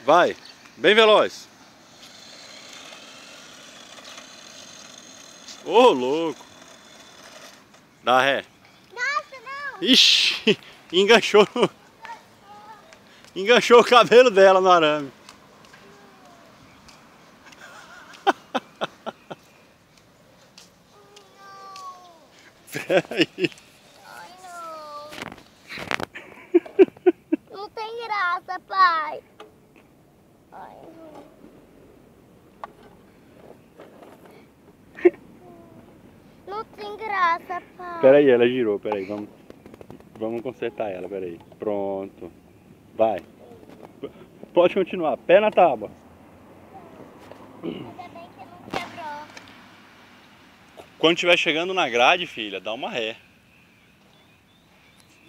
Vai, bem veloz. Ô, louco. Dá ré. Nossa, não. Ixi, enganchou, enganchou o cabelo dela no arame. Peraí. Ai, não. Não tem graça, pai. Ai, não. Não tem graça, pai. Peraí, ela girou, peraí, vamos consertar ela, peraí. Pronto. Vai. Pode continuar, pé na tábua. Ainda bem que não quebrou. Quando estiver chegando na grade, filha, dá uma ré.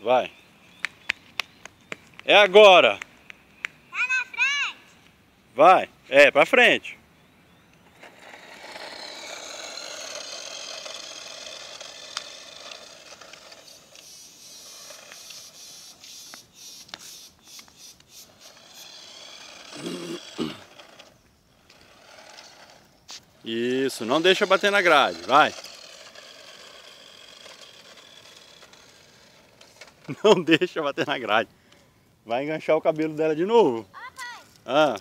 Vai. É agora. Tá na frente. Vai. É, pra frente. Isso, não deixa bater na grade, vai. Não deixa bater na grade. Vai enganchar o cabelo dela de novo. Ó, pai. Ah.